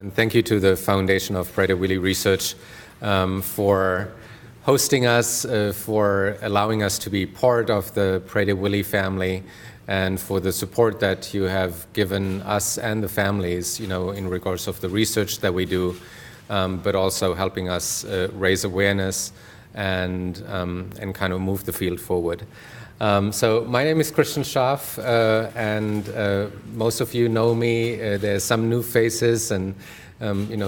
And thank you to the Foundation of Prader-Willi Research for hosting us, for allowing us to be part of the Prader-Willi family, and for the support that you have given us and the families, in regards of the research that we do, but also helping us raise awareness and kind of move the field forward. So my name is Christian Schaaf, and most of you know me. There's some new faces, and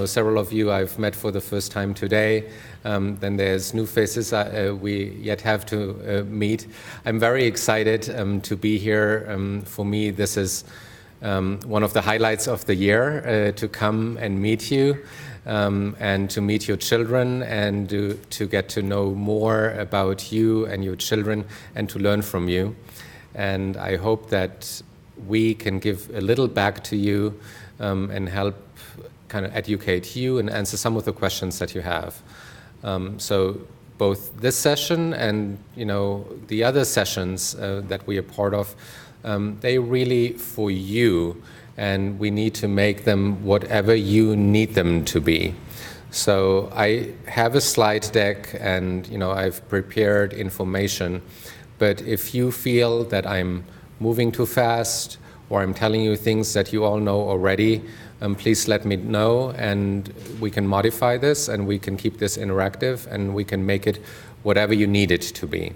several of you I've met for the first time today. Then there's new faces we yet have to meet. I'm very excited to be here. For me, this is one of the highlights of the year, to come and meet you. And to meet your children and to get to know more about you and your children and to learn from you. And I hope that we can give a little back to you and help kind of educate you and answer some of the questions that you have. So both this session and the other sessions that we are part of, they're really for you. And we need to make them whatever you need them to be. So I have a slide deck, and I've prepared information. But if you feel that I'm moving too fast, or I'm telling you things that you all know already, please let me know, and we can modify this, and we can keep this interactive, and we can make it whatever you need it to be.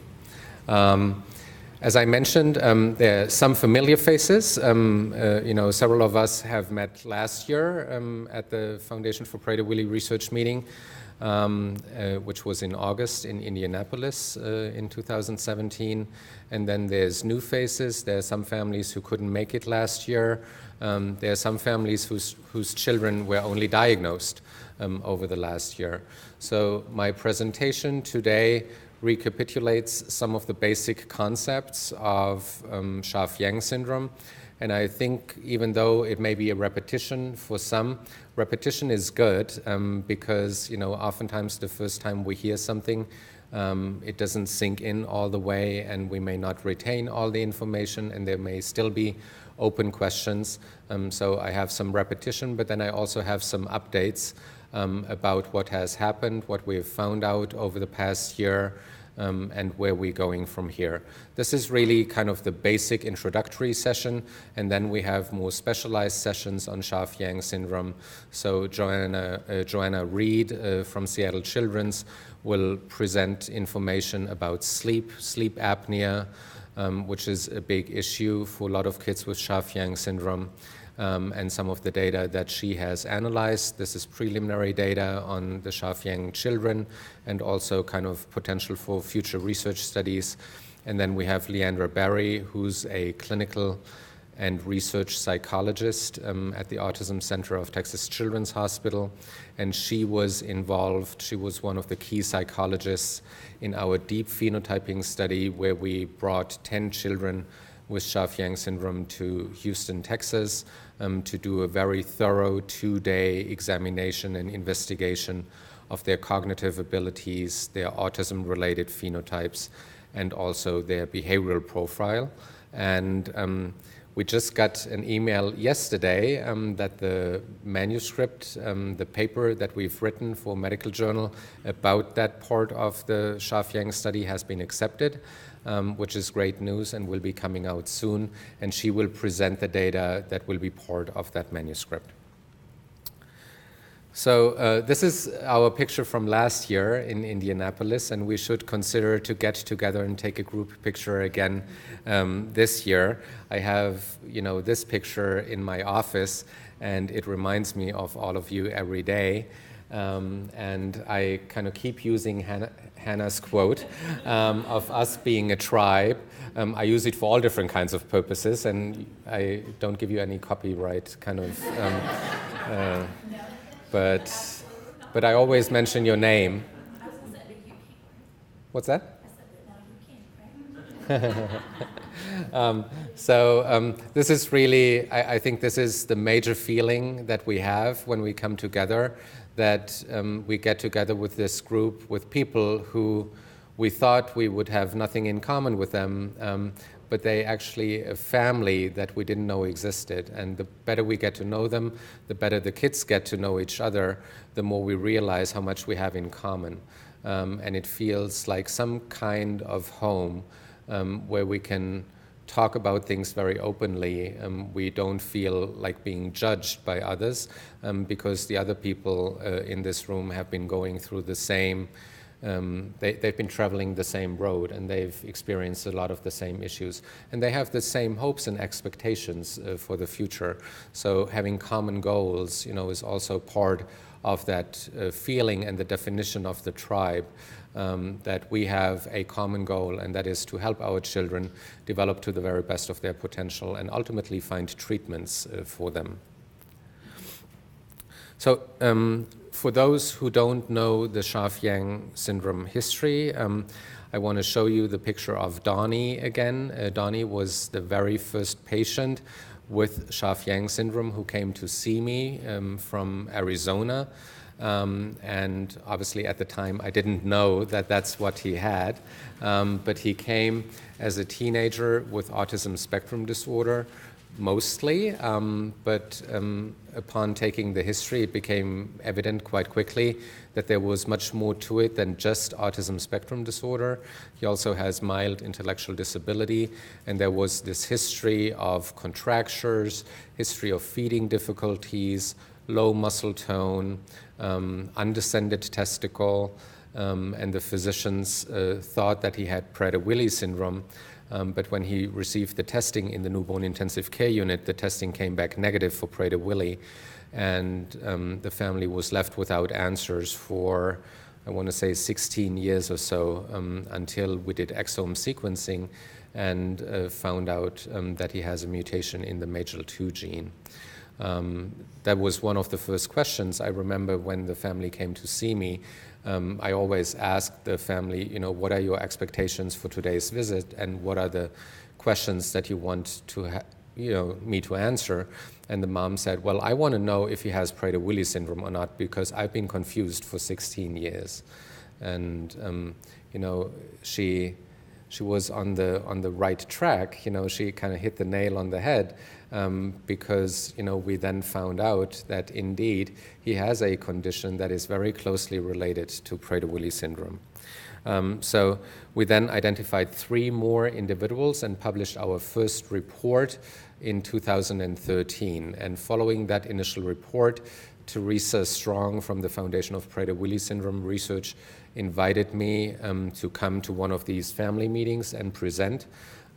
As I mentioned, there are some familiar faces. Several of us have met last year at the Foundation for Prader-Willi Research meeting, which was in August in Indianapolis in 2017. And then there's new faces. There are some families who couldn't make it last year. There are some families whose children were only diagnosed over the last year. So my presentation today recapitulates some of the basic concepts of Schaaf-Yang Syndrome. And I think even though it may be a repetition for some, repetition is good because, oftentimes the first time we hear something, it doesn't sink in all the way, and we may not retain all the information, and there may still be open questions. So I have some repetition, but then I also have some updates about what has happened, what we've found out over the past year, and where we're going from here. This is really kind of the basic introductory session, and then we have more specialized sessions on Schaaf-Yang Syndrome. So Joanna Reed from Seattle Children's will present information about sleep apnea, which is a big issue for a lot of kids with Schaaf-Yang Syndrome. And some of the data that she has analyzed. This is preliminary data on the Schaaf-Yang children and also kind of potential for future research studies. And then we have Leandra Barry, who's a clinical and research psychologist at the Autism Center of Texas Children's Hospital. And she was involved, she was one of the key psychologists in our deep phenotyping study where we brought 10 children with Schaaf-Yang Syndrome to Houston, Texas, to do a very thorough 2-day examination and investigation of their cognitive abilities, their autism-related phenotypes, and also their behavioral profile. And we just got an email yesterday that the manuscript, the paper that we've written for Medical Journal about that part of the Schaaf-Yang study has been accepted. Which is great news and will be coming out soon. And she will present the data that will be part of that manuscript. So this is our picture from last year in Indianapolis, and we should consider to get together and take a group picture again this year. I have, this picture in my office, and it reminds me of all of you every day. And I kind of keep using Hannah's quote of us being a tribe. I use it for all different kinds of purposes, and I don't give you any copyright kind of, but I always mention your name. What's that? So this is really, I think this is the major feeling that we have when we come together, that we get together with this group with people who we thought we would have nothing in common with them, but they actually a family that we didn't know existed. And the better we get to know them, the better the kids get to know each other, the more we realize how much we have in common. And it feels like some kind of home where we can talk about things very openly. We don't feel like being judged by others because the other people in this room have been going through the same, they've been traveling the same road, and they've experienced a lot of the same issues. And they have the same hopes and expectations for the future. So having common goals, is also part of that feeling and the definition of the tribe. That we have a common goal, and that is to help our children develop to the very best of their potential and ultimately find treatments for them. So for those who don't know the Schaaf-Yang syndrome history, I want to show you the picture of Donnie again. Donnie was the very first patient with Schaaf-Yang syndrome who came to see me from Arizona. And obviously at the time I didn't know that that's what he had, but he came as a teenager with autism spectrum disorder mostly, but upon taking the history it became evident quite quickly that there was much more to it than just autism spectrum disorder. He also has mild intellectual disability, and there was this history of contractures, history of feeding difficulties, low muscle tone, undescended testicle, and the physicians thought that he had Prader-Willi syndrome. But when he received the testing in the newborn intensive care unit, the testing came back negative for Prader-Willi, and the family was left without answers for, I want to say, 16 years or so, until we did exome sequencing and found out that he has a mutation in the MAGEL2 gene. That was one of the first questions I remember when the family came to see me. I always asked the family, what are your expectations for today's visit, and what are the questions that you want to me to answer? And the mom said, well, I want to know if he has Prader-Willi syndrome or not, because I've been confused for 16 years. And she was on the right track. She kind of hit the nail on the head, because we then found out that indeed he has a condition that is very closely related to Prader-Willi syndrome. So we then identified 3 more individuals and published our first report in 2013. And following that initial report, Teresa Strong from the Foundation of Prader-Willi Syndrome Research invited me to come to one of these family meetings and present.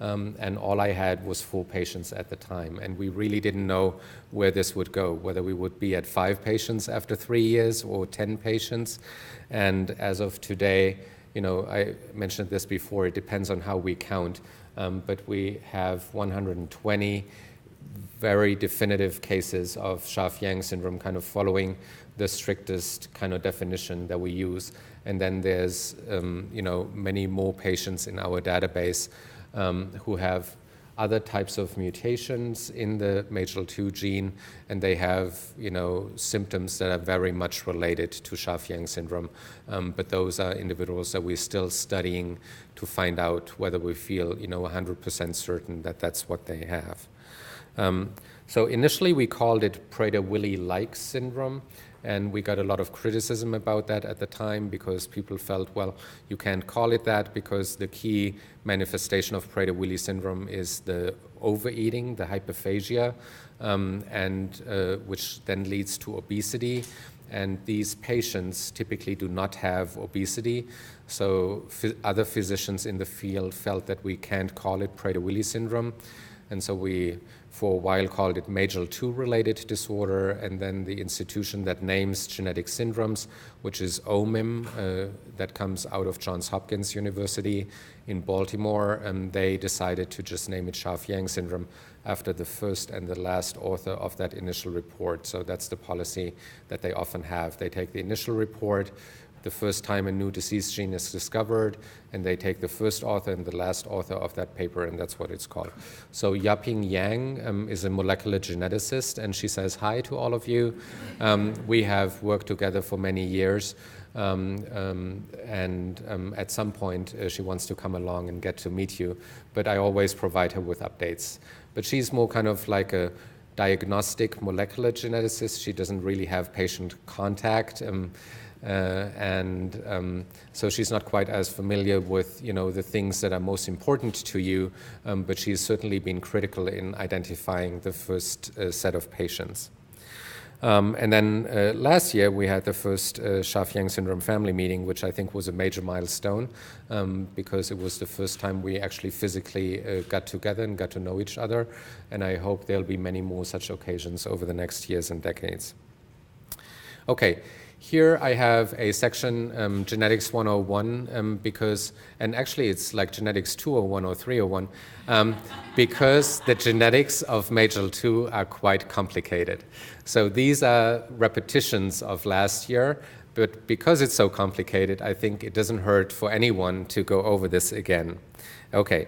And all I had was 4 patients at the time. And we really didn't know where this would go, whether we would be at 5 patients after 3 years or 10 patients. And as of today, I mentioned this before, it depends on how we count, but we have 120 very definitive cases of Schaaf-Yang syndrome, kind of following the strictest kind of definition that we use. And then there's, many more patients in our database who have other types of mutations in the MAGEL2 gene, and they have, symptoms that are very much related to Schaaf-Yang syndrome. But those are individuals that we're still studying to find out whether we feel, 100% certain that that's what they have. So initially we called it Prader-Willi-like syndrome, and we got a lot of criticism about that at the time because people felt, well, you can't call it that because the key manifestation of Prader-Willi syndrome is the overeating, the hyperphagia, which then leads to obesity. And these patients typically do not have obesity, so other physicians in the field felt that we can't call it Prader-Willi syndrome. And so we, for a while, called it MAGEL2 related disorder, and then the institution that names genetic syndromes, which is OMIM, that comes out of Johns Hopkins University in Baltimore, they decided to just name it Schaaf-Yang syndrome after the first and the last author of that initial report. So that's the policy that they often have. They take the initial report, the first time a new disease gene is discovered, and they take the first author and the last author of that paper, and that's what it's called. So Yaping Yang is a molecular geneticist, and she says hi to all of you. We have worked together for many years, At some point she wants to come along and get to meet you, but I always provide her with updates. But she's more kind of like a diagnostic molecular geneticist. She doesn't really have patient contact, so she's not quite as familiar with the things that are most important to you, but she's certainly been critical in identifying the first set of patients. And then last year we had the first Schaaf-Yang Syndrome family meeting, which I think was a major milestone because it was the first time we actually physically got together and got to know each other. And I hope there'll be many more such occasions over the next years and decades. Okay. Here I have a section, Genetics 101, and actually it's like Genetics 201 or 301, because the genetics of MAGEL2 are quite complicated. So these are repetitions of last year, but because it's so complicated, I think it doesn't hurt for anyone to go over this again. Okay,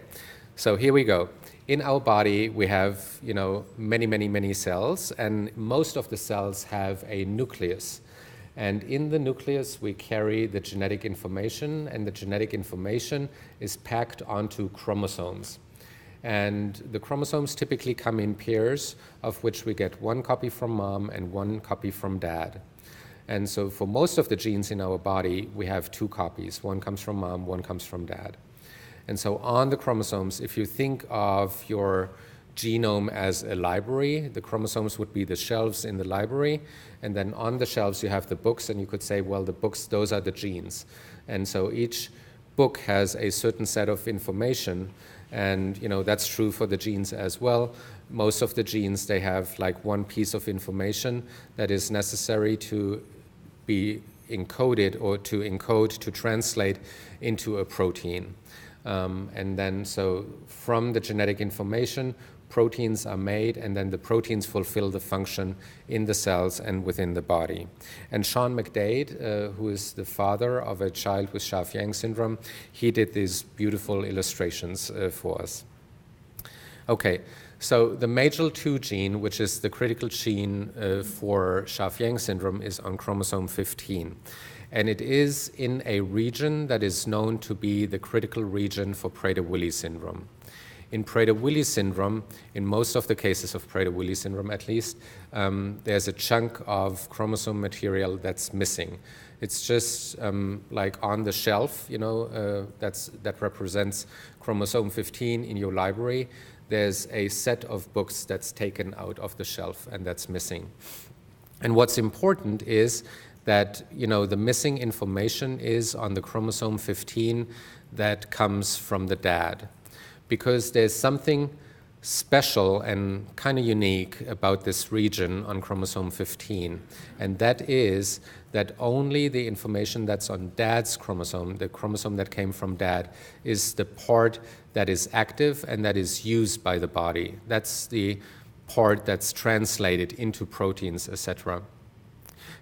so here we go. In our body, we have, many, many, many cells, and most of the cells have a nucleus. And in the nucleus, we carry the genetic information, and the genetic information is packed onto chromosomes. And the chromosomes typically come in pairs, of which we get one copy from mom and one copy from dad. And so for most of the genes in our body, we have two copies. One comes from mom, one comes from dad. And so on the chromosomes, if you think of your genome as a library, the chromosomes would be the shelves in the library, and then on the shelves you have the books, and you could say, well, the books, those are the genes. And so each book has a certain set of information, and that's true for the genes as well. Most of the genes, they have like one piece of information that is necessary to be encoded or to encode, to translate into a protein. And then so from the genetic information, proteins are made, and then the proteins fulfill the function in the cells and within the body. And Sean McDade, who is the father of a child with Schaaf-Yang syndrome, he did these beautiful illustrations for us. Okay, so the MAGEL2 gene, which is the critical gene for Schaaf-Yang syndrome, is on chromosome 15. And it is in a region that is known to be the critical region for Prader-Willi syndrome. In Prader-Willi syndrome, in most of the cases of Prader-Willi syndrome at least, there's a chunk of chromosome material that's missing. It's just like on the shelf, that represents chromosome 15 in your library. There's a set of books that's taken out of the shelf and that's missing. And what's important is that the missing information is on the chromosome 15 that comes from the dad. Because there's something special and kind of unique about this region on chromosome 15, and that is that only the information that's on dad's chromosome, the chromosome that came from dad, is the part that is active and that is used by the body. That's the part that's translated into proteins, etc.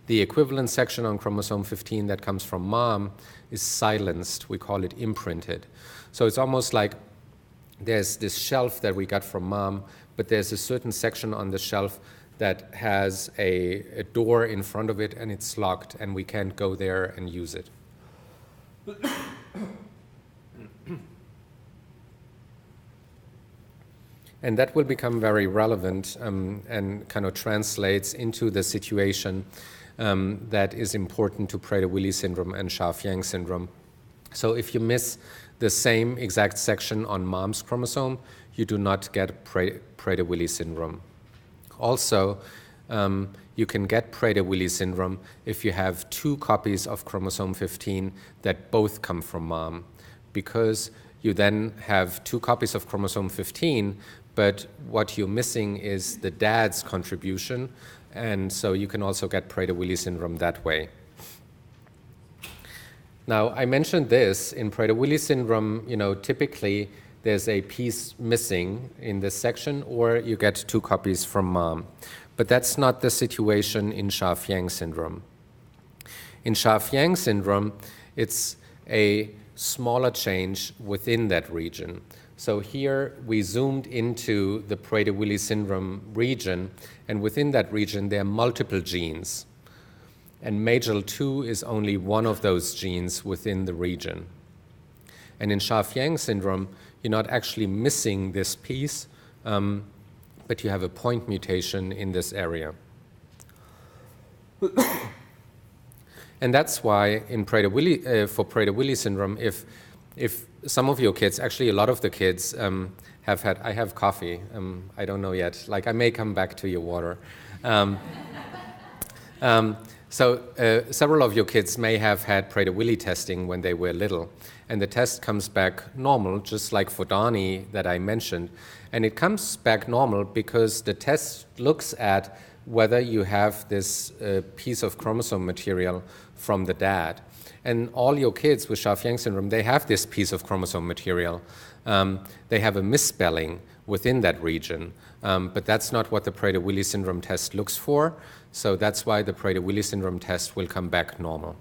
The equivalent section on chromosome 15 that comes from mom is silenced. We call it imprinted. So it's almost like there's this shelf that we got from mom, but there's a certain section on the shelf that has a door in front of it, and it's locked, and we can't go there and use it. And that will become very relevant and kind of translates into the situation that is important to Prader-Willi syndrome and Schaaf-Yang syndrome. So if you miss the same exact section on mom's chromosome, you do not get Prader-Willi syndrome. Also, you can get Prader-Willi syndrome if you have two copies of chromosome 15 that both come from mom, because you then have two copies of chromosome 15, but what you're missing is the dad's contribution, and so you can also get Prader-Willi syndrome that way. Now, I mentioned this, in Prader-Willi syndrome, typically there's a piece missing in this section, or you get two copies from mom. But that's not the situation in Schaaf-Yang syndrome. In Schaaf-Yang syndrome, it's a smaller change within that region. So here we zoomed into the Prader-Willi syndrome region, and within that region there are multiple genes. And MAGEL2 is only one of those genes within the region. And in Schaaf-Yang syndrome, you're not actually missing this piece, but you have a point mutation in this area. And that's why in Prader-Willi, for Prader-Willi syndrome, if some of your kids, actually a lot of the kids have had, I have coffee, I don't know yet, like I may come back to your water. So several of your kids may have had Prader-Willi testing when they were little, and the test comes back normal, just like for Donnie that I mentioned. And it comes back normal because the test looks at whether you have this piece of chromosome material from the dad. And all your kids with Schaaf-Yang syndrome, they have this piece of chromosome material. They have a misspelling within that region, but that's not what the Prader-Willi syndrome test looks for. So that's why the Prader-Willi syndrome test will come back normal.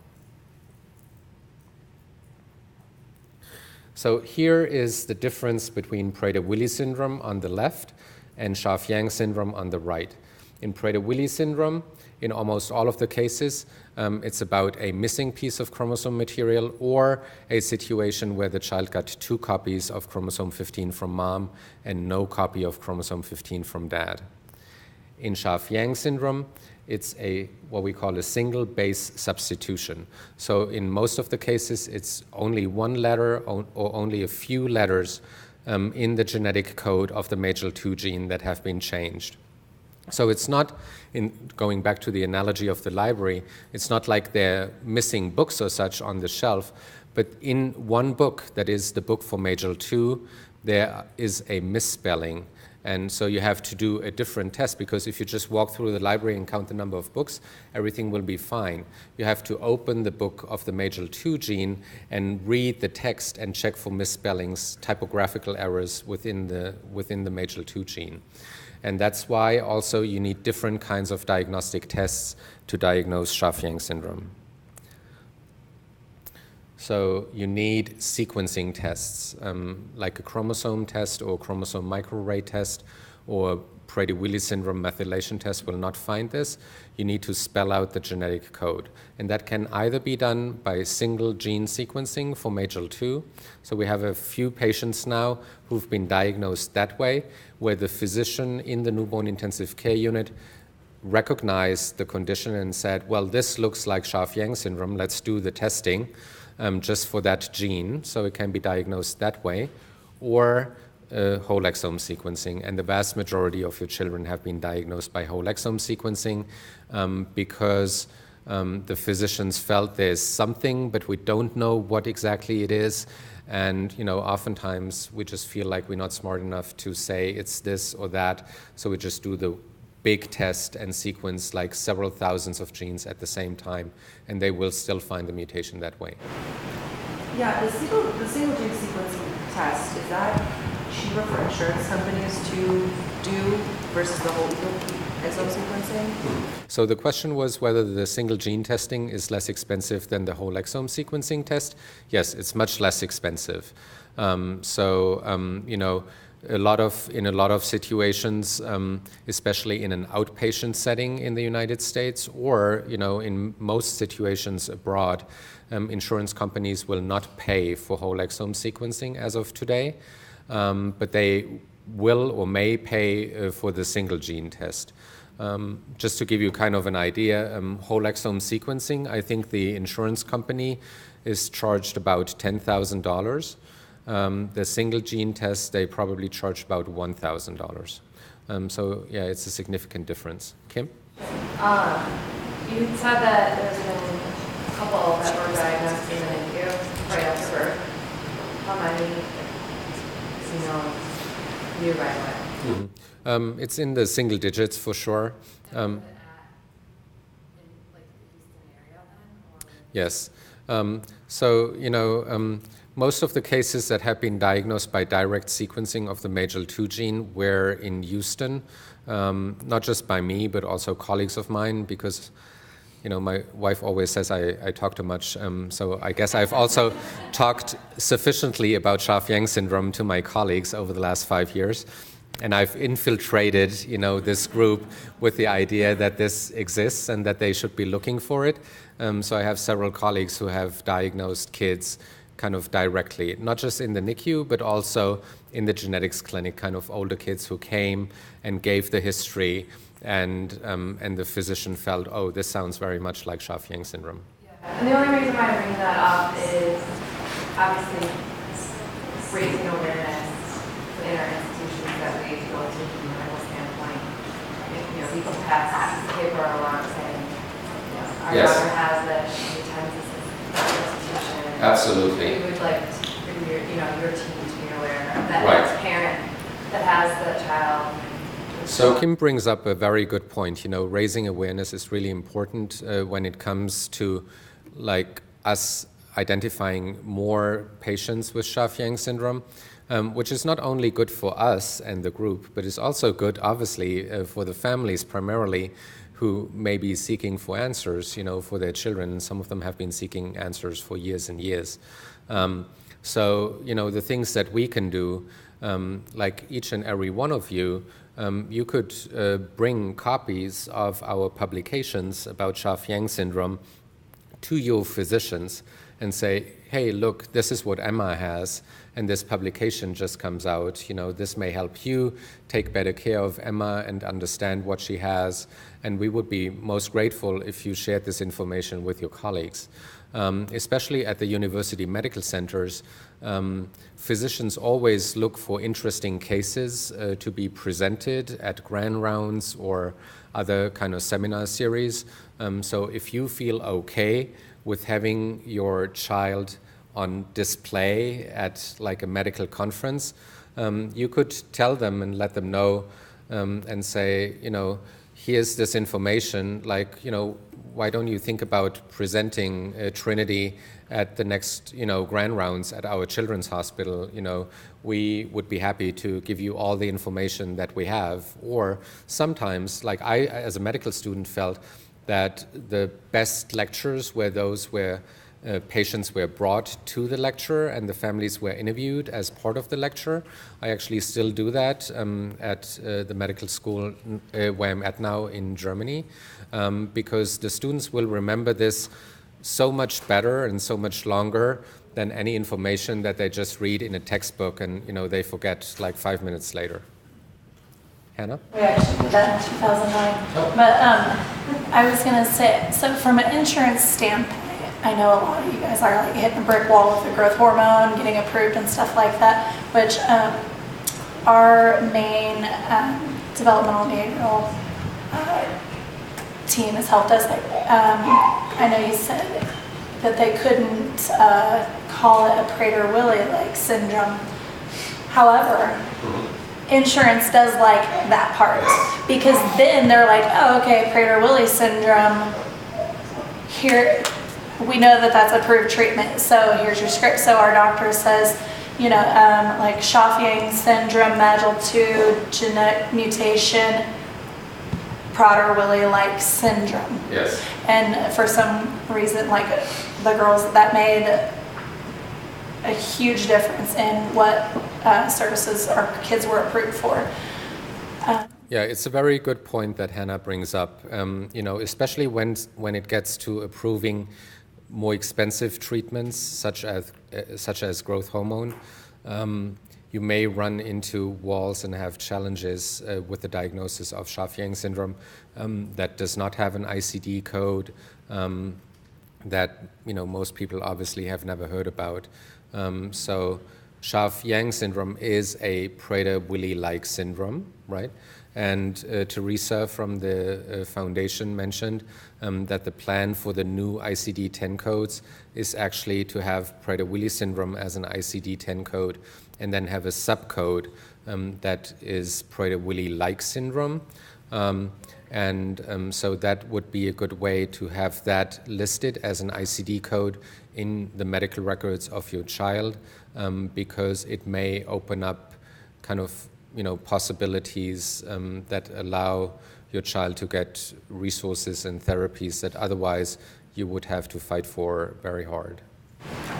So here is the difference between Prader-Willi syndrome on the left and Schaaf-Yang syndrome on the right. In Prader-Willi syndrome, in almost all of the cases, it's about a missing piece of chromosome material or a situation where the child got 2 copies of chromosome 15 from mom and no copy of chromosome 15 from dad. In Schaaf-Yang syndrome, it's what we call a single base substitution. So in most of the cases, it's only one letter or only a few letters in the genetic code of the MAGEL2 gene that have been changed. So it's not, going back to the analogy of the library, it's not like they're missing books or such on the shelf, but in one book, that is the book for MAGEL2, there is a misspelling. And so you have to do a different test, because if you just walk through the library and count the number of books, everything will be fine. You have to open the book of the MAGEL2 gene and read the text and check for misspellings, typographical errors within the MAGEL2 gene. And that's why also you need different kinds of diagnostic tests to diagnose Schaaf-Yang syndrome. So you need sequencing tests, like a chromosome test or chromosome microarray test, or Prader-Willi syndrome methylation test will not find this. You need to spell out the genetic code. And that can either be done by single gene sequencing for MAGEL2. So we have a few patients now who've been diagnosed that way, where the physician in the newborn intensive care unit recognized the condition and said, well, this looks like Schaaf-Yang syndrome, let's do the testing just for that gene, so it can be diagnosed that way, or whole exome sequencing. And the vast majority of your children have been diagnosed by whole exome sequencing because the physicians felt there's something, but we don't know what exactly it is. And oftentimes we just feel like we're not smart enough to say it's this or that, so we just do the big test and sequence like several thousands of genes at the same time, and they will still find the mutation that way. Yeah, the single gene sequencing test, is that cheaper for insurance companies to do versus the whole exome sequencing? So the question was whether the single gene testing is less expensive than the whole exome sequencing test. Yes, it's much less expensive. In a lot of situations, especially in an outpatient setting in the United States, or in most situations abroad, insurance companies will not pay for whole exome sequencing as of today, but they will or may pay for the single gene test. Just to give you kind of an idea, whole exome sequencing, I think the insurance company is charged about $10,000. The single gene test, they probably charge about $1,000. So yeah, it's a significant difference. Kim? You said that there's been a couple that were diagnosed in the NICU right after birth. How many, knew right away? Mm-hmm. It's in the single digits for sure. Yes. Most of the cases that have been diagnosed by direct sequencing of the MAGEL2 gene were in Houston, not just by me, but also colleagues of mine, because my wife always says I talk too much, so I guess I've also talked sufficiently about Schaaf-Yang syndrome to my colleagues over the last 5 years. And I've infiltrated, this group with the idea that this exists and that they should be looking for it. So I have several colleagues who have diagnosed kids kind of directly, not just in the NICU, but also in the genetics clinic, kind of older kids who came and gave the history, and the physician felt, oh, this sounds very much like Schaaf-Yang syndrome. Yeah. And the only reason why I bring that up is obviously raising awareness in our institutions that we go to from a medical standpoint. If, people pass a paper along saying, our Yes. daughter has this, she attends this institution. Absolutely. We would like your team to be aware of that Right. as a parent that has the child. So Kim brings up a very good point. Raising awareness is really important when it comes to us identifying more patients with Schaaf-Yang syndrome, which is not only good for us and the group, but is also good, obviously, for the families primarily who may be seeking for answers, for their children. Some of them have been seeking answers for years and years. So, the things that we can do, like each and every one of you, you could bring copies of our publications about Schaaf-Yang syndrome to your physicians and say, hey, look, this is what Emma has, and this publication just comes out. This may help you take better care of Emma and understand what she has, and we would be most grateful if you shared this information with your colleagues. Especially at the university medical centers, physicians always look for interesting cases to be presented at grand rounds or other kind of seminar series. So if you feel okay with having your child on display at like a medical conference, you could tell them and let them know and say, here's this information, why don't you think about presenting Trinity at the next, grand rounds at our children's hospital? We would be happy to give you all the information that we have. Or sometimes, like I, as a medical student, felt that the best lectures were those where patients were brought to the lecture and the families were interviewed as part of the lecture. I actually still do that at the medical school where I'm at now in Germany, because the students will remember this so much better and so much longer than any information that they just read in a textbook and they forget like 5 minutes later. Hannah? We actually did that in 2009. Oh. But I was going to say, so from an insurance standpoint, I know a lot of you guys are like hitting a brick wall with the growth hormone, getting approved and stuff like that, which our main developmental behavioral team has helped us. I know you said that they couldn't call it a Prader-Willi syndrome. However, insurance does like that part, because then they're like, oh, okay, Prader-Willi syndrome, here, we know that that's approved treatment, so here's your script. So our doctor says, like Schaaf-Yang syndrome, MAGEL2, genetic mutation, Prader-Willi syndrome. Yes. And for some reason, the girls, that made a huge difference in what services our kids were approved for. Yeah, it's a very good point that Hannah brings up. Especially when it gets to approving more expensive treatments, such as growth hormone, you may run into walls and have challenges with the diagnosis of Schaaf-Yang syndrome that does not have an ICD code that most people obviously have never heard about. So Schaaf-Yang syndrome is a Prader-Willi-like syndrome, right? And Teresa from the foundation mentioned that the plan for the new ICD-10 codes is actually to have Prader-Willi syndrome as an ICD-10 code and then have a subcode that is Prader-Willi-like syndrome. So that would be a good way to have that listed as an ICD code in the medical records of your child, because it may open up kind of possibilities that allow your child to get resources and therapies that otherwise you would have to fight for very hard.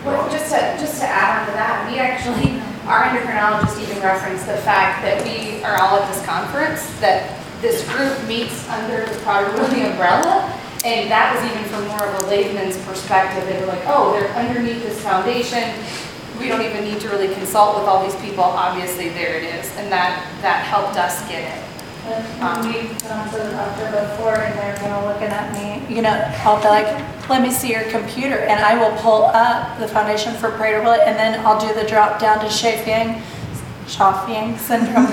Well, just to add on to that, we actually, our endocrinologist even referenced the fact that we are all at this conference, that this group meets under the Prader-Willi umbrella, and that was even from more of a layman's perspective. They were like, oh, they're underneath this foundation. We don't even need to really consult with all these people. Obviously, there it is, and that helped us get it. We went on to the doctor before, and they're kind of looking at me, you know, I'll be like, let me see your computer, and I will pull up the Foundation for Prader-Willi, and then I'll do the drop down to Schaaf-Yang Syndrome.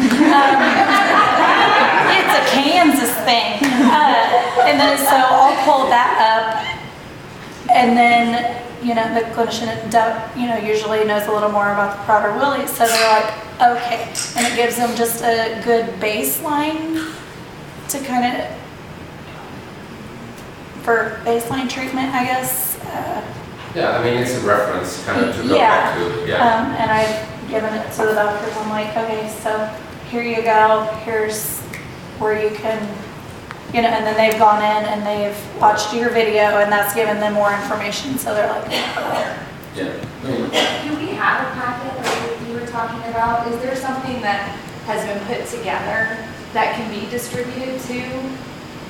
It's a Kansas thing. And then so I'll pull that up, and then, you know, the clinician, you know, usually knows a little more about the Prader-Willi, so they're like, okay, and it gives them just a good baseline to kind of, for baseline treatment, I guess. Yeah, I mean, it's a reference kind of to go Yeah. back to, yeah. And I've given it to the doctors. I'm like, okay, so here you go. Here's where you can, you know, and then they've gone in and they've watched your video, and that's given them more information. So they're like, oh. Yeah. Do we have a packet like you were talking about? Is there something that has been put together that can be distributed to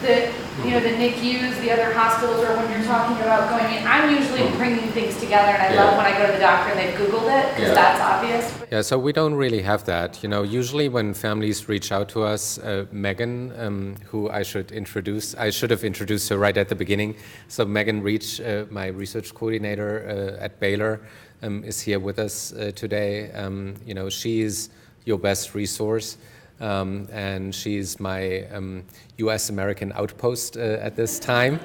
the, you know, the NICUs, the other hospitals, or when you're talking about going in? I'm usually bringing things together, and I love when I go to the doctor and they've Googled it, because that's obvious. Yeah, so we don't really have that. You know, usually when families reach out to us, Megan, who I should have introduced her right at the beginning. So Megan Reach, my research coordinator at Baylor, is here with us today. You know, she is your best resource. And she's my US American outpost at this time.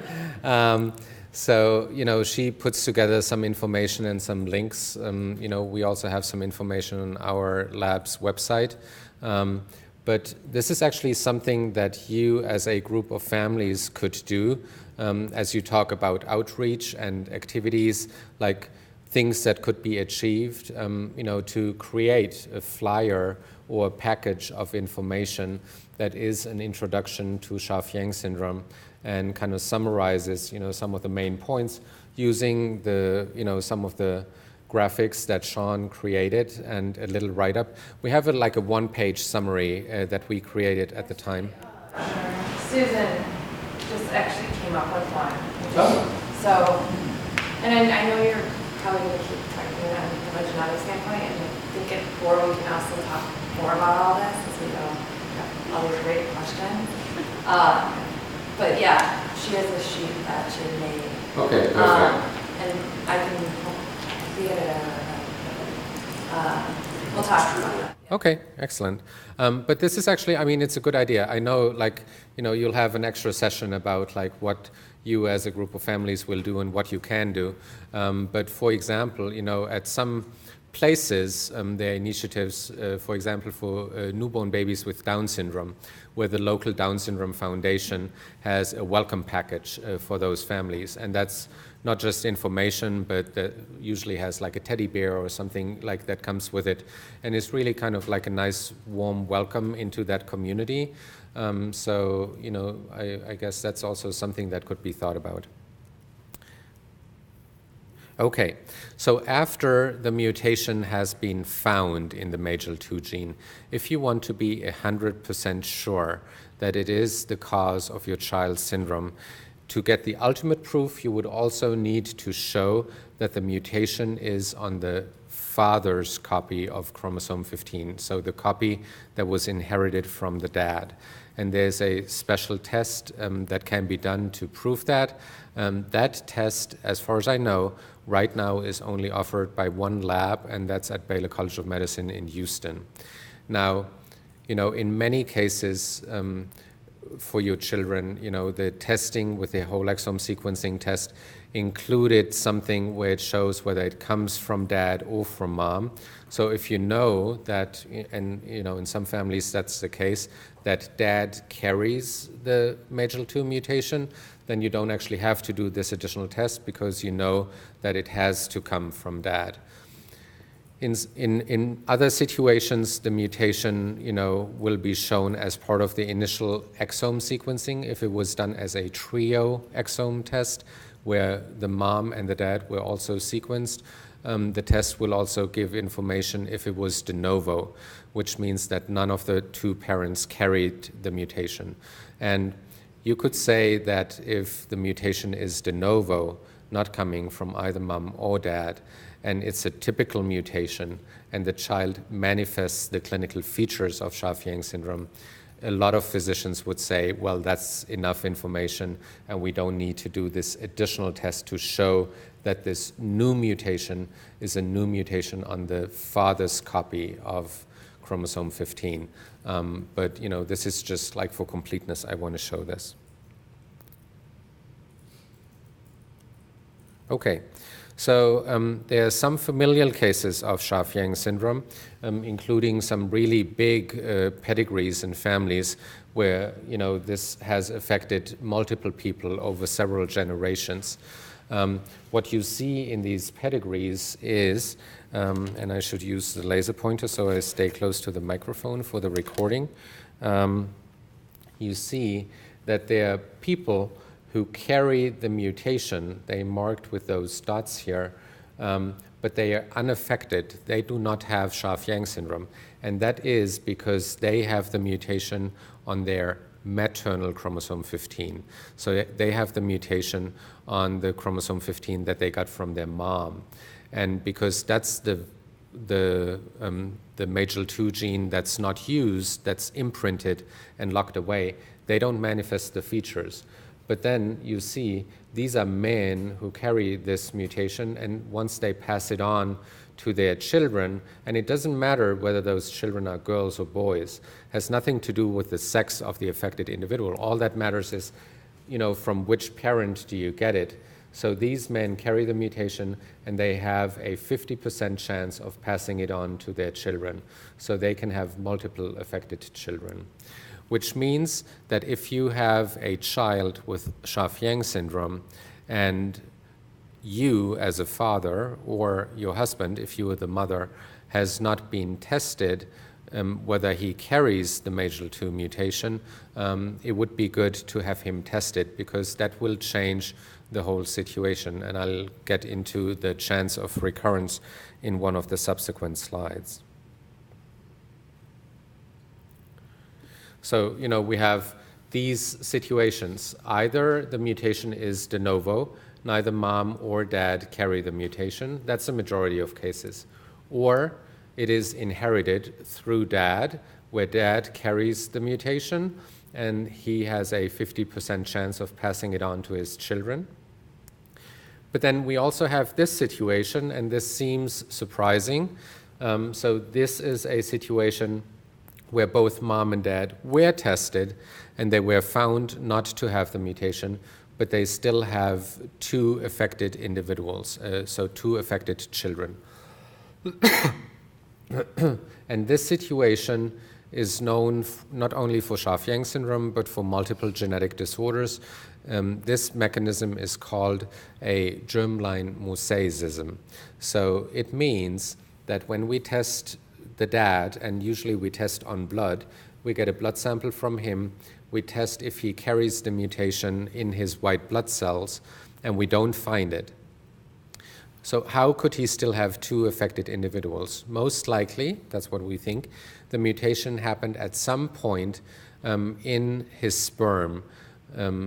So, you know, she puts together some information and some links. You know, we also have some information on our lab's website. But this is actually something that you as a group of families could do as you talk about outreach and activities, like things that could be achieved, you know, to create a flyer or a package of information that is an introduction to Schaaf-Yang syndrome and kind of summarizes, you know, some of the main points using the, you know, some of the graphics that Sean created and a little write-up. We have like a one-page summary that we created at the time. Susan just actually came up with one. Oh. So, and I know you're probably going to keep talking on from a genetic standpoint, and I think at 4 we can also talk more about all this, as we know all these great questions. But yeah, she has a sheet that she made. Okay, perfect. And I can see it. We'll talk about that. Okay, excellent. But this is actually, I mean, it's a good idea. I know, like, you know, you'll have an extra session about like what you as a group of families will do and what you can do. But for example, you know, at some places, there are initiatives, for example, for newborn babies with Down syndrome, where the local Down syndrome foundation has a welcome package for those families. And that's not just information, but that usually has like a teddy bear or something like that comes with it. And it's really kind of like a nice, warm welcome into that community. So, you know, I guess that's also something that could be thought about. Okay, so after the mutation has been found in the MAGEL2 gene, if you want to be 100% sure that it is the cause of your child's syndrome, to get the ultimate proof, you would also need to show that the mutation is on the father's copy of chromosome 15, so the copy that was inherited from the dad. And there's a special test that can be done to prove that. That test, as far as I know, right now is only offered by one lab, and that's at Baylor College of Medicine in Houston. Now, you know, in many cases for your children, you know, the testing with the whole exome sequencing test included something where it shows whether it comes from dad or from mom. So if you know that, and you know, in some families that's the case, that dad carries the MAGEL2 mutation, then you don't actually have to do this additional test because you know that it has to come from dad. In other situations, the mutation, you know, will be shown as part of the initial exome sequencing if it was done as a trio exome test, where the mom and the dad were also sequenced. The test will also give information if it was de novo, which means that none of the two parents carried the mutation. And you could say that if the mutation is de novo, not coming from either mom or dad, and it's a typical mutation, and the child manifests the clinical features of Schaaf-Yang syndrome, a lot of physicians would say, well, that's enough information, and we don't need to do this additional test to show that this new mutation is a new mutation on the father's copy of chromosome 15. But this is just like for completeness, I want to show this. Okay, so there are some familial cases of Schaaf-Yang syndrome, including some really big pedigrees and families where this has affected multiple people over several generations. What you see in these pedigrees is, and I should use the laser pointer so I stay close to the microphone for the recording, you see that there are people who carry the mutation, they marked with those dots here, but they are unaffected. They do not have Schaaf-Yang syndrome. And that is because they have the mutation on their maternal chromosome 15. So they have the mutation on the chromosome 15 that they got from their mom. And because that's the MAGEL2 gene that's not used, that's imprinted and locked away, they don't manifest the features. But then you see these are men who carry this mutation, and once they pass it on to their children, and it doesn't matter whether those children are girls or boys, has nothing to do with the sex of the affected individual. All that matters is, from which parent do you get it. So these men carry the mutation, and they have a 50% chance of passing it on to their children. So they can have multiple affected children. Which means that if you have a child with Schaaf-Yang syndrome and you as a father or your husband, if you were the mother, has not been tested whether he carries the MAGEL2 mutation, it would be good to have him tested because that will change the whole situation. And I'll get into the chance of recurrence in one of the subsequent slides. So, we have these situations. Either the mutation is de novo, neither mom or dad carry the mutation. That's the majority of cases. Or it is inherited through dad, where dad carries the mutation, and he has a 50% chance of passing it on to his children. But then we also have this situation, and this seems surprising. So this is a situation where both mom and dad were tested and they were found not to have the mutation, but they still have two affected individuals, so two affected children. And this situation is known not only for Schaaf-Yang syndrome, but for multiple genetic disorders. This mechanism is called a germline mosaicism. So it means that when we test the dad, and usually we test on blood, we get a blood sample from him, we test if he carries the mutation in his white blood cells, and we don't find it. So how could he still have two affected individuals? Most likely, that's what we think, the mutation happened at some point in his sperm.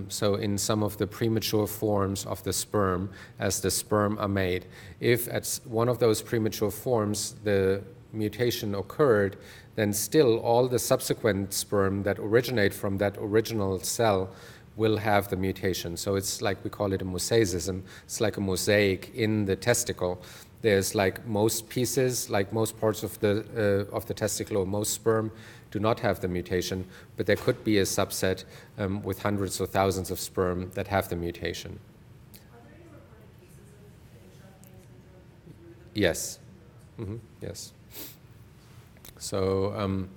So in some of the premature forms of the sperm, as the sperm are made. If at one of those premature forms the mutation occurred, then still all the subsequent sperm that originate from that original cell will have the mutation. So it's like, we call it a mosaicism. It's like a mosaic in the testicle. There's like most pieces, like most parts of the testicle or most sperm do not have the mutation, but there could be a subset with hundreds or thousands of sperm that have the mutation. Are there any reported cases of Schaaf-Yang syndrome? Yes. Yes. So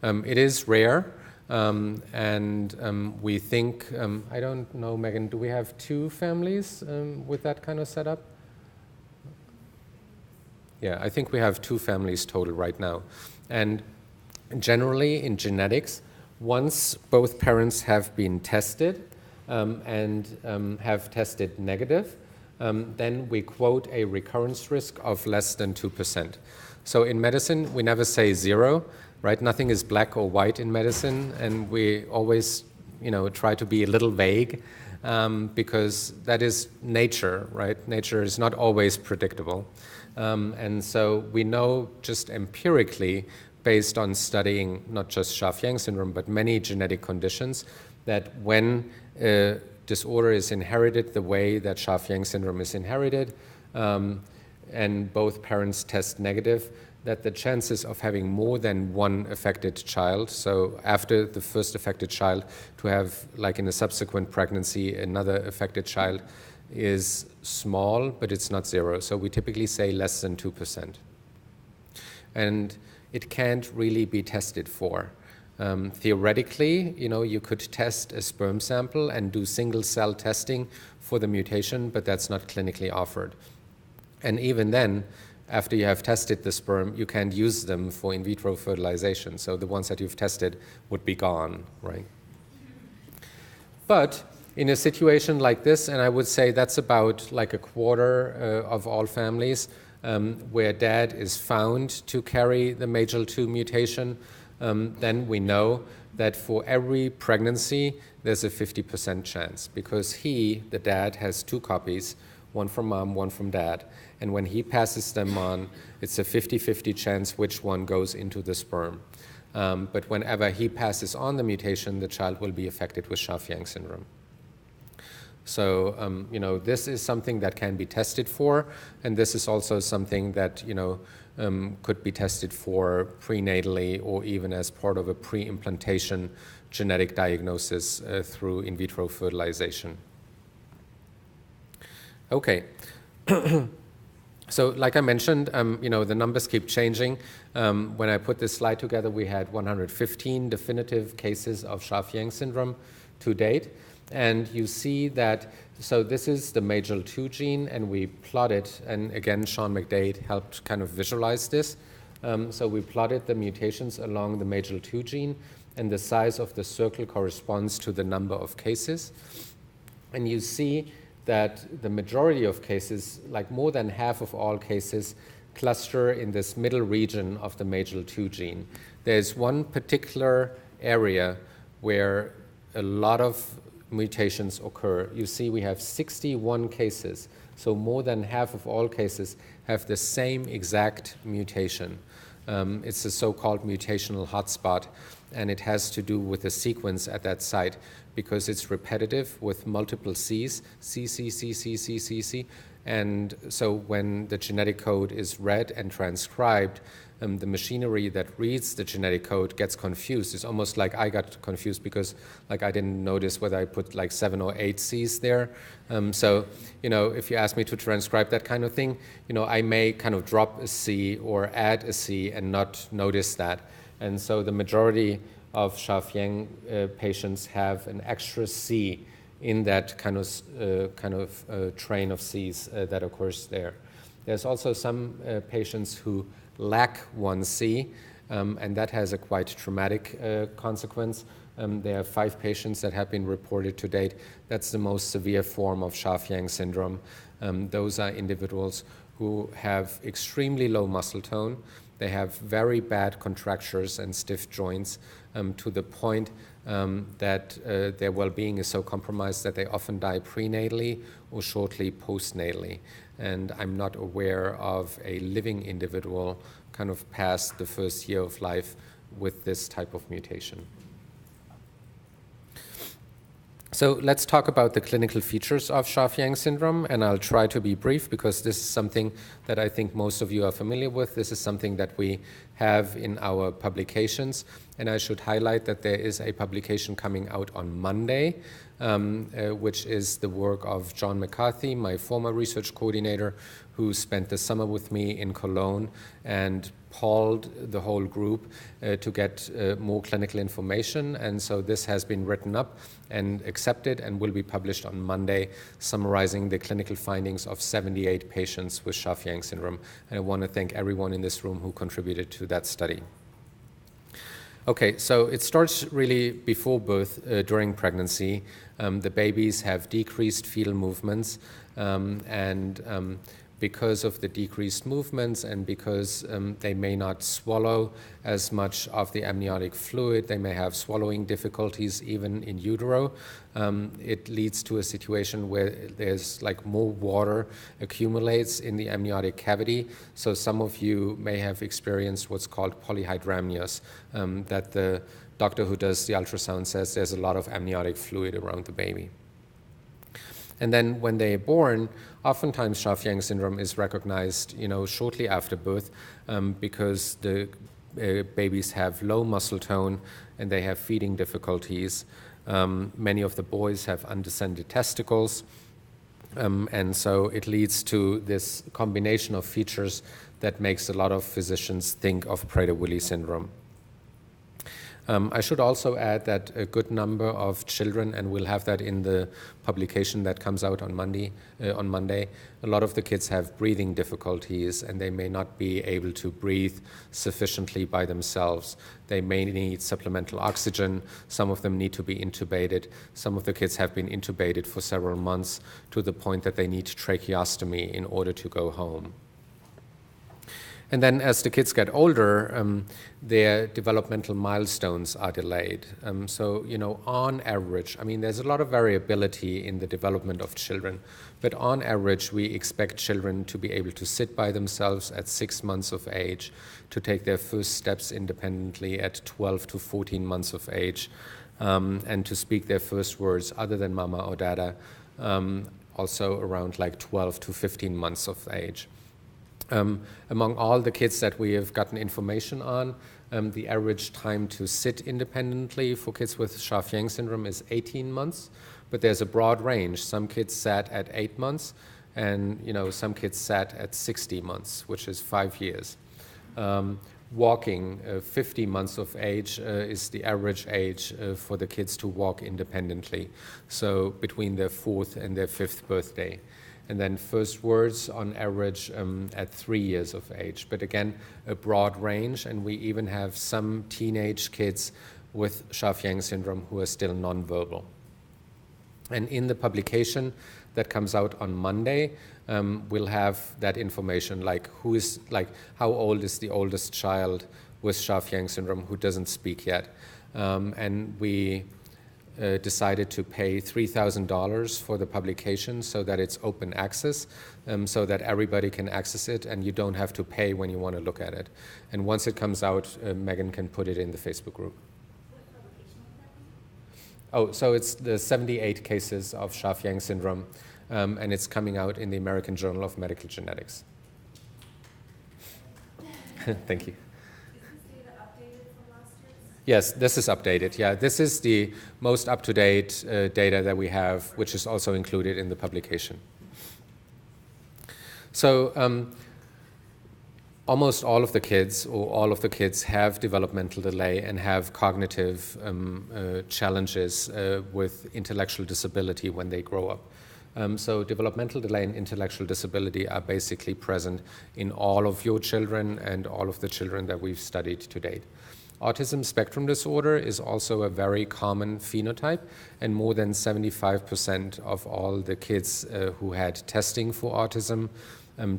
it is rare, and we think, I don't know, Megan, do we have two families with that kind of setup? Yeah, I think we have two families total right now. And generally in genetics, once both parents have been tested, and have tested negative, then we quote a recurrence risk of less than 2%. So in medicine, we never say 0, right? Nothing is black or white in medicine, and we always, try to be a little vague, because that is nature, right? Nature is not always predictable. And so we know just empirically, based on studying not just Schaaf-Yang syndrome, but many genetic conditions, that when a disorder is inherited the way that Schaaf-Yang syndrome is inherited, and both parents test negative, that the chances of having more than one affected child, so after the first affected child, to have, like in a subsequent pregnancy, another affected child, is small, but it's not 0. So we typically say less than 2%. And it can't really be tested for. Theoretically, you could test a sperm sample and do single-cell testing for the mutation, but that's not clinically offered. And even then, after you have tested the sperm, you can't use them for in vitro fertilization. So the ones that you've tested would be gone, right? But in a situation like this, and I would say that's about like a quarter of all families, where dad is found to carry the MAGEL2 mutation, then we know that for every pregnancy, there's a 50% chance, because he, the dad, has 2 copies, one from mom, one from dad. And when he passes them on, it's a 50-50 chance which one goes into the sperm. But whenever he passes on the mutation, the child will be affected with Schaaf-Yang syndrome. So, this is something that can be tested for, and this is also something that, could be tested for prenatally or even as part of a pre-implantation genetic diagnosis through in vitro fertilization. Okay. So like I mentioned, the numbers keep changing. When I put this slide together, we had 115 definitive cases of Schaaf-Yang syndrome to date. And you see that, so this is the MAGEL2 gene, and we plotted, and again, Sean McDade helped kind of visualize this. So we plotted the mutations along the MAGEL2 gene, and the size of the circle corresponds to the number of cases. And you see that the majority of cases, like more than half of all cases, cluster in this middle region of the MAGEL2 gene. There's one particular area where a lot of mutations occur. You see we have 61 cases, so more than half of all cases have the same exact mutation. It's a so-called mutational hotspot, and it has to do with the sequence at that site because it's repetitive with multiple Cs, C, C, C, C, C, C, C. And so when the genetic code is read and transcribed, the machinery that reads the genetic code gets confused. It's almost like I got confused because I didn't notice whether I put 7 or 8 Cs there. So, if you ask me to transcribe that kind of thing, I may kind of drop a C or add a C and not notice that. And so the majority of Schaaf-Yang patients have an extra C in that kind of train of Cs that occurs there. There's also some patients who lack one C, and that has a quite traumatic consequence. There are 5 patients that have been reported to date. That's the most severe form of Schaaf-Yang syndrome. Those are individuals who have extremely low muscle tone. They have very bad contractures and stiff joints to the point that their well-being is so compromised that they often die prenatally or shortly postnatally. And I'm not aware of a living individual kind of past the first year of life with this type of mutation. So let's talk about the clinical features of Schaaf-Yang syndrome, and I'll try to be brief because this is something that I think most of you are familiar with. This is something that we have in our publications, and I should highlight that there is a publication coming out on Monday, which is the work of John McCarthy, my former research coordinator, who spent the summer with me in Cologne and polled the whole group to get more clinical information. And so this has been written up and accepted and will be published on Monday, summarizing the clinical findings of 78 patients with Schaaf-Yang syndrome. And I want to thank everyone in this room who contributed to that study. Okay, so it starts really before birth, during pregnancy. The babies have decreased fetal movements, and because of the decreased movements and because they may not swallow as much of the amniotic fluid, they may have swallowing difficulties even in utero. It leads to a situation where there's like more water accumulates in the amniotic cavity. So some of you may have experienced what's called polyhydramnios, that the doctor who does the ultrasound says there's a lot of amniotic fluid around the baby. And then when they're born, oftentimes Schaaf-Yang syndrome is recognized, shortly after birth, because the babies have low muscle tone and they have feeding difficulties. Many of the boys have undescended testicles, and so it leads to this combination of features that makes a lot of physicians think of Prader-Willi syndrome. I should also add that a good number of children, and we'll have that in the publication that comes out on Monday, a lot of the kids have breathing difficulties and they may not be able to breathe sufficiently by themselves. They may need supplemental oxygen. Some of them need to be intubated. Some of the kids have been intubated for several months to the point that they need tracheostomy in order to go home. And then as the kids get older, their developmental milestones are delayed. So, on average, there's a lot of variability in the development of children, but on average, we expect children to be able to sit by themselves at 6 months of age, to take their first steps independently at 12 to 14 months of age, and to speak their first words other than mama or dada, also around like 12 to 15 months of age. Among all the kids that we have gotten information on, the average time to sit independently for kids with Schaaf-Yang syndrome is 18 months, but there's a broad range. Some kids sat at 8 months, and some kids sat at 60 months, which is 5 years. Walking, 50 months of age is the average age for the kids to walk independently, so between their 4th and their 5th birthday. And then first words on average at 3 years of age. But again, a broad range, and we even have some teenage kids with Schaaf-Yang syndrome who are still nonverbal. And in the publication that comes out on Monday, we'll have that information, like how old is the oldest child with Schaaf-Yang syndrome who doesn't speak yet. And we decided to pay $3,000 for the publication so that it's open access, so that everybody can access it and you don't have to pay when you want to look at it. And once it comes out, Megan can put it in the Facebook group. Oh, so it's the 78 cases of Schaaf-Yang syndrome, and it's coming out in the American Journal of Medical Genetics. Thank you. Yes, this is updated. Yeah, this is the most up-to-date data that we have, which is also included in the publication. So almost all of the kids, or all of the kids, have developmental delay and have cognitive challenges with intellectual disability when they grow up. So developmental delay and intellectual disability are basically present in all of your children and all of the children that we've studied to date. Autism spectrum disorder is also a very common phenotype, and more than 75% of all the kids who had testing for autism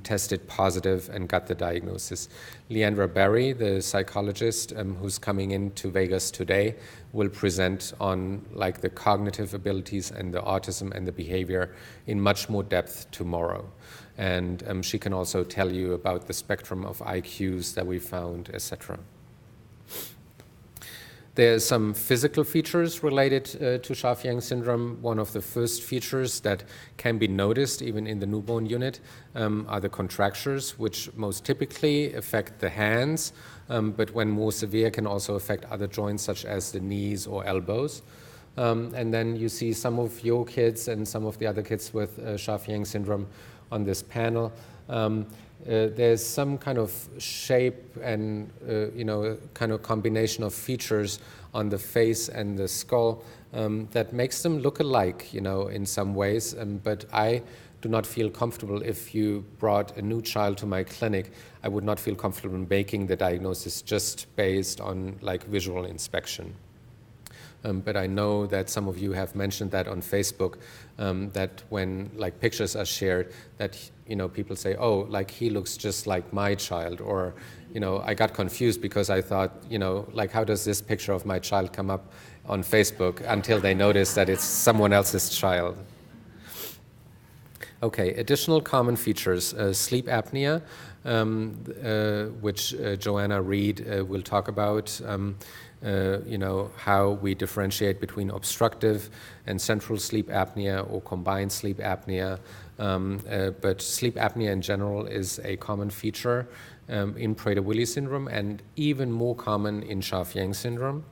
tested positive and got the diagnosis. Leandra Berry, the psychologist who's coming into Vegas today, will present on the cognitive abilities and the autism and the behavior in much more depth tomorrow. And she can also tell you about the spectrum of IQs that we found, etc. There are some physical features related to Schaaf-Yang syndrome. One of the first features that can be noticed even in the newborn unit are the contractures, which most typically affect the hands, but when more severe can also affect other joints such as the knees or elbows. And then you see some of your kids and some of the other kids with Schaaf-Yang syndrome on this panel. There's some kind of shape and kind of combination of features on the face and the skull that makes them look alike, in some ways. But I do not feel comfortable if you brought a new child to my clinic. I would not feel comfortable making the diagnosis just based on like visual inspection. But I know that some of you have mentioned that on Facebook, that when like pictures are shared, that people say, oh, like he looks just like my child, or I got confused because I thought, like how does this picture of my child come up on Facebook, until they notice that it's someone else's child. Okay, additional common features: sleep apnea, which Joanna Reed will talk about. How we differentiate between obstructive and central sleep apnea or combined sleep apnea. But sleep apnea in general is a common feature in Prader-Willi syndrome, and even more common in Schaaf-Yang syndrome.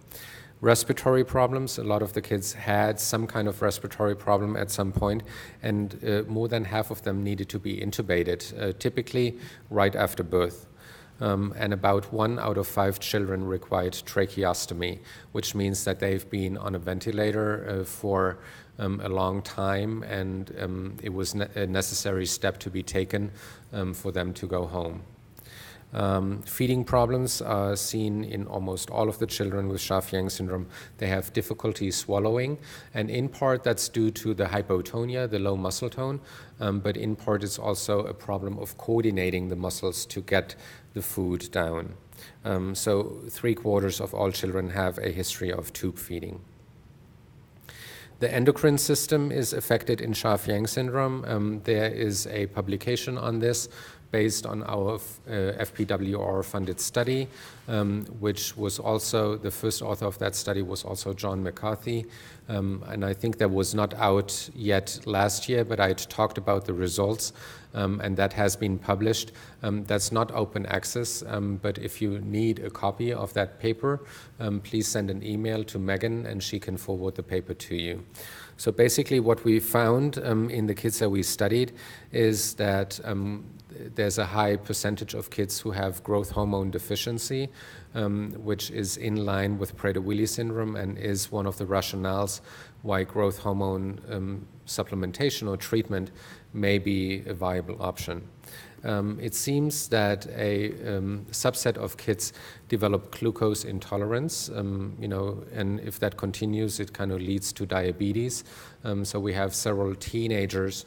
Respiratory problems: a lot of the kids had some kind of respiratory problem at some point, and more than half of them needed to be intubated, typically right after birth. And about 1 out of 5 children required tracheostomy, which means that they've been on a ventilator for a long time, and it was a necessary step to be taken for them to go home. Feeding problems are seen in almost all of the children with Schaaf-Yang syndrome. They have difficulty swallowing, and in part that's due to the hypotonia, the low muscle tone, but in part it's also a problem of coordinating the muscles to get the food down. So 3/4 of all children have a history of tube feeding. The endocrine system is affected in Schaaf-Yang syndrome. There is a publication on this based on our FPWR-funded study, which was also, the first author of that study was also John McCarthy. And I think that was not out yet last year, but I talked about the results, and that has been published. That's not open access, but if you need a copy of that paper, please send an email to Megan and she can forward the paper to you. So basically what we found in the kids that we studied is that there's a high percentage of kids who have growth hormone deficiency, which is in line with Prader-Willi syndrome and is one of the rationales why growth hormone supplementation or treatment may be a viable option. It seems that a subset of kids develop glucose intolerance, and if that continues, it kind of leads to diabetes. So we have several teenagers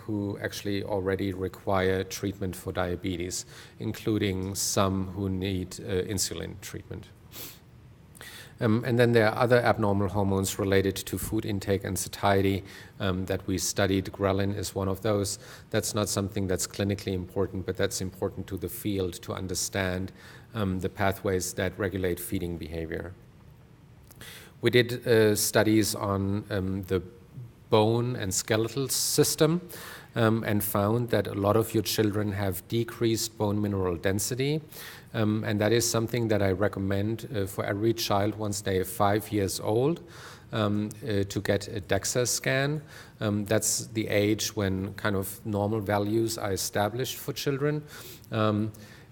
who actually already require treatment for diabetes, including some who need insulin treatment. And then there are other abnormal hormones related to food intake and satiety that we studied. Ghrelin is one of those. That's not something that's clinically important, but that's important to the field to understand the pathways that regulate feeding behavior. We did studies on the bone and skeletal system and found that a lot of your children have decreased bone mineral density. And that is something that I recommend for every child once they are 5 years old to get a DEXA scan. That's the age when kind of normal values are established for children.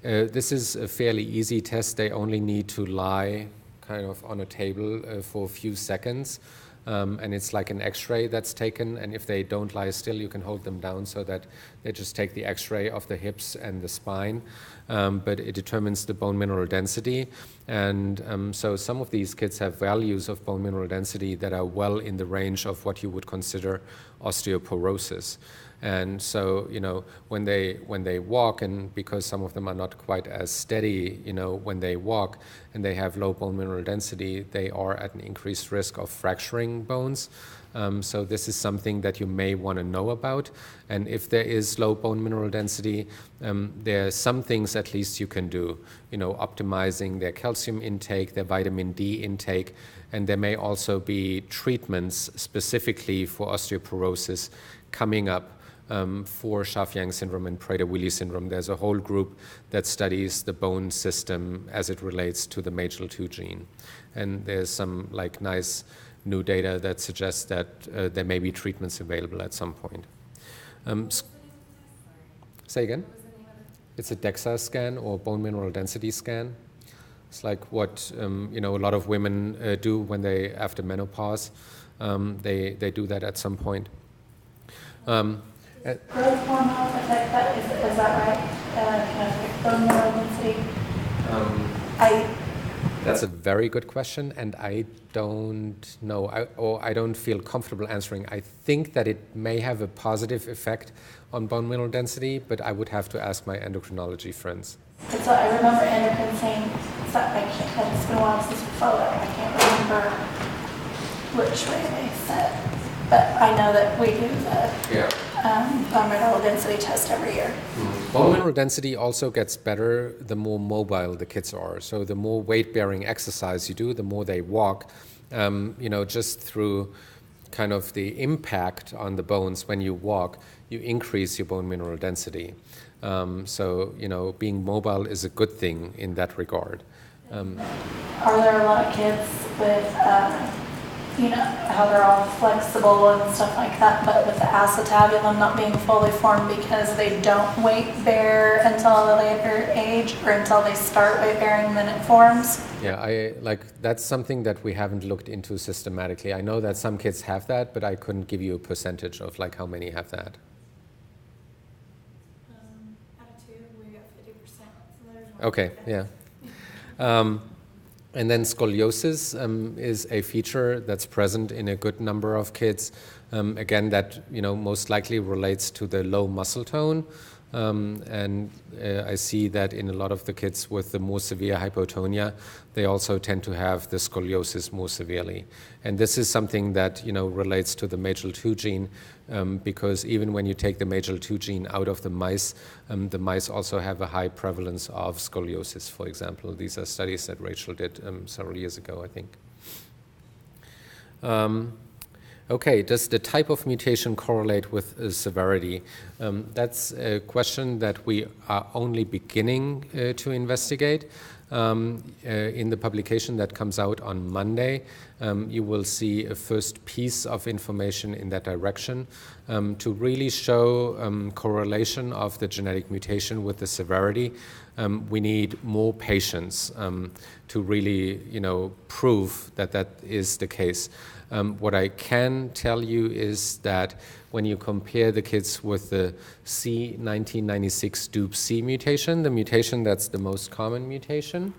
This is a fairly easy test. They only need to lie kind of on a table for a few seconds. And it's like an x-ray that's taken, and if they don't lie still, you can hold them down so that they just take the x-ray of the hips and the spine, but it determines the bone mineral density. And so some of these kids have values of bone mineral density that are well in the range of what you would consider osteoporosis. And so, when they walk, and because some of them are not quite as steady, when they walk and they have low bone mineral density, they are at an increased risk of fracturing bones. So this is something that you may want to know about. And if there is low bone mineral density, there are some things at least you can do, optimizing their calcium intake, their vitamin D intake, and there may also be treatments specifically for osteoporosis coming up for Schaaf-Yang syndrome and Prader-Willi syndrome. There's a whole group that studies the bone system as it relates to the MAGEL2 gene. And there's some nice new data that suggests that there may be treatments available at some point. Say again? It's a DEXA scan or bone mineral density scan. It's like what a lot of women do when they, after menopause, they do that at some point. Growth hormone affect that, is that right? Can affect bone mineral density? That's a very good question, and I don't know, I don't feel comfortable answering. I think that it may have a positive effect on bone mineral density, but I would have to ask my endocrinology friends. And so I remember endocrine saying, it's been a while since we followed up, I can't remember which way they said, but I know that we do the bone mineral density test every year. Bone mineral density also gets better the more mobile the kids are. So the more weight-bearing exercise you do, the more they walk, just through kind of the impact on the bones when you walk, you increase your bone mineral density. Being mobile is a good thing in that regard. Are there a lot of kids with, how they're all flexible and stuff like that, but with the acetabulum not being fully formed because they don't weight bear until a later age or until they start weight bearing and then it forms? Yeah, that's something that we haven't looked into systematically. I know that some kids have that, but I couldn't give you a percentage of how many have that. Out of 2, we got 50%. Okay, yeah. And then scoliosis is a feature that's present in a good number of kids. Again, that most likely relates to the low muscle tone. I see that in a lot of the kids with the more severe hypotonia, they also tend to have the scoliosis more severely. And this is something that relates to the MAGEL2 gene, because even when you take the MAGEL2 gene out of the mice also have a high prevalence of scoliosis, for example. These are studies that Rachel did several years ago, I think. Okay, does the type of mutation correlate with severity? That's a question that we are only beginning to investigate. In the publication that comes out on Monday, you will see a first piece of information in that direction to really show correlation of the genetic mutation with the severity. We need more patients to really, prove that that is the case. What I can tell you is that when you compare the kids with the C1996 DUP-C mutation, the mutation that's the most common mutation,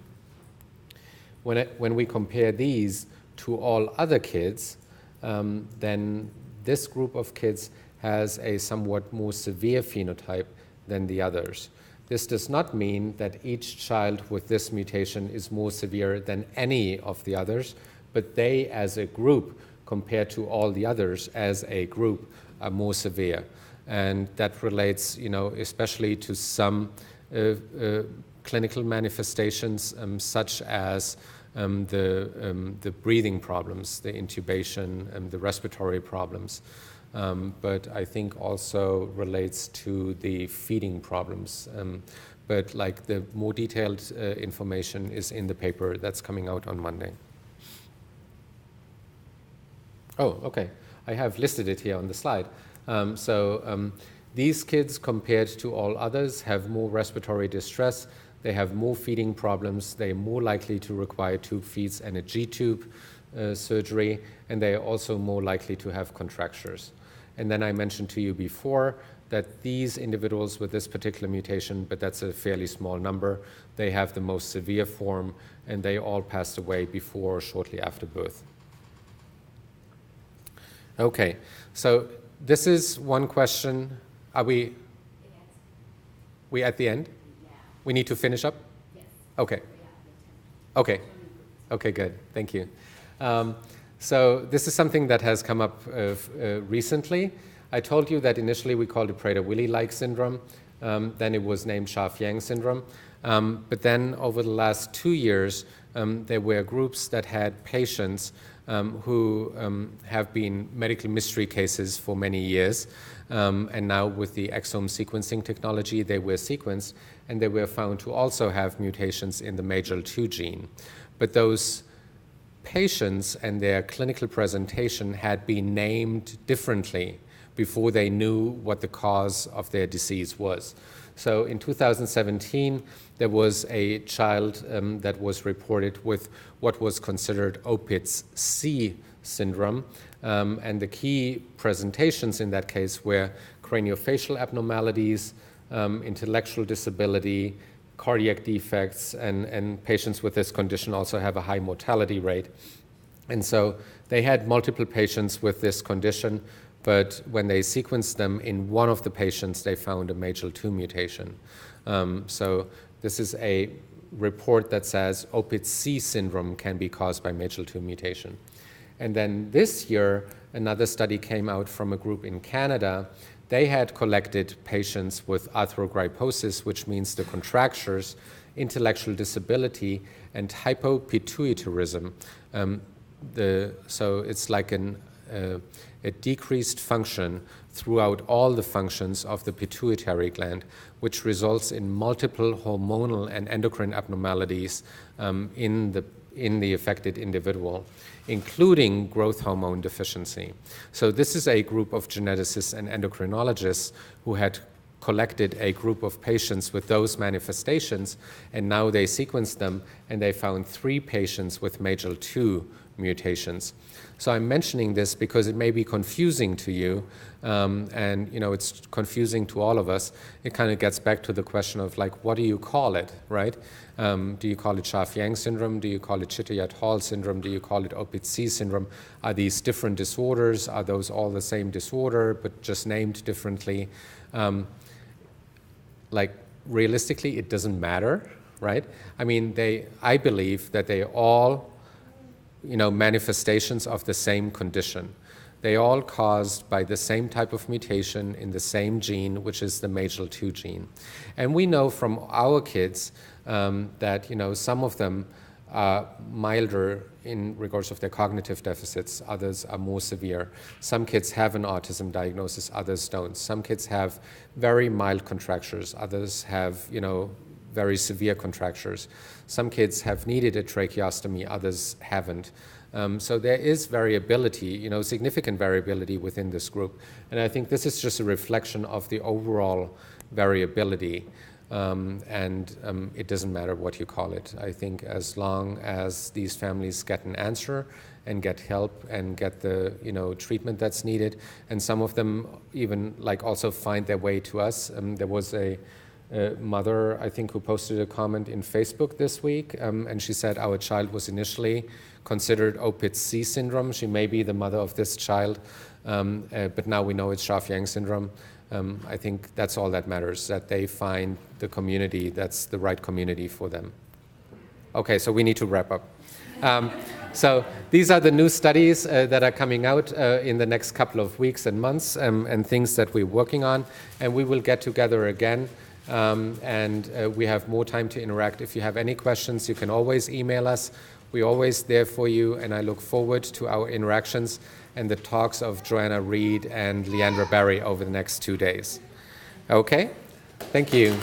when we compare these to all other kids, then this group of kids has a somewhat more severe phenotype than the others. This does not mean that each child with this mutation is more severe than any of the others, but they as a group compared to all the others as a group are more severe. And that relates, especially to some clinical manifestations such as the breathing problems, the intubation, the respiratory problems. But I think also relates to the feeding problems. But the more detailed information is in the paper that's coming out on Monday. Oh, okay. I have listed it here on the slide. These kids, compared to all others, have more respiratory distress. They have more feeding problems. They're more likely to require tube feeds and a G-tube surgery, and they are also more likely to have contractures. And then I mentioned to you before that these individuals with this particular mutation, but that's a fairly small number, they have the most severe form, and they all passed away before or shortly after birth. Okay, so this is one question. Are we at the end? We need to finish up? Yes. Okay. Okay. Okay, good. Thank you. So this is something that has come up recently. I told you that initially we called it Prader-Willi-like syndrome. Then it was named Schaaf-Yang Syndrome. But then over the last 2 years, there were groups that had patients who have been medical mystery cases for many years. And now with the exome sequencing technology, they were sequenced, and they were found to also have mutations in the MAGEL2 gene. But those patients and their clinical presentation had been named differently before they knew what the cause of their disease was. So in 2017, there was a child that was reported with what was considered Opitz-C syndrome. And the key presentations in that case were craniofacial abnormalities, intellectual disability, cardiac defects, and patients with this condition also have a high mortality rate. And so they had multiple patients with this condition, but when they sequenced them in one of the patients, they found a MAGEL2 mutation. So this is a report that says OPIT-C syndrome can be caused by MAGEL2 mutation. And then this year, another study came out from a group in Canada. They had collected patients with arthrogryposis, which means the contractures, intellectual disability, and hypopituitarism. So it's like a decreased function throughout all the functions of the pituitary gland, which results in multiple hormonal and endocrine abnormalities in the affected individual, including growth hormone deficiency. So this is a group of geneticists and endocrinologists who had collected a group of patients with those manifestations, and now they sequenced them, and they found 3 patients with MAGEL2 mutations. So I'm mentioning this because it may be confusing to you, and it's confusing to all of us. It kind of gets back to the question of like, what do you call it, right? Do you call it Schaaf-Yang syndrome? Do you call it Chittayat-Hall syndrome? Do you call it OPIT-C syndrome? Are these different disorders? Are those all the same disorder but just named differently? Realistically, it doesn't matter, right? I mean, I believe that they all manifestations of the same condition. They all caused by the same type of mutation in the same gene, which is the MAGEL2 gene. And we know from our kids that some of them are milder in regards of their cognitive deficits, others are more severe. Some kids have an autism diagnosis, others don't. Some kids have very mild contractures, others have very severe contractures. Some kids have needed a tracheostomy, others haven't. So there is variability, significant variability within this group. And I think this is just a reflection of the overall variability. It doesn't matter what you call it. I think as long as these families get an answer and get help and get the treatment that's needed, and some of them even also find their way to us. There was a mother, I think, who posted a comment in Facebook this week, and she said our child was initially considered OPIT-C syndrome. She may be the mother of this child, but now we know it's Schaaf-Yang syndrome. I think that's all that matters, that they find the community that's the right community for them. Okay, so we need to wrap up. So these are the new studies that are coming out in the next couple of weeks and months, and things that we're working on, and we will get together again. We have more time to interact. If you have any questions, you can always email us. We're always there for you, and I look forward to our interactions and the talks of Joanna Reed and Leandra Barry over the next 2 days. Okay? Thank you.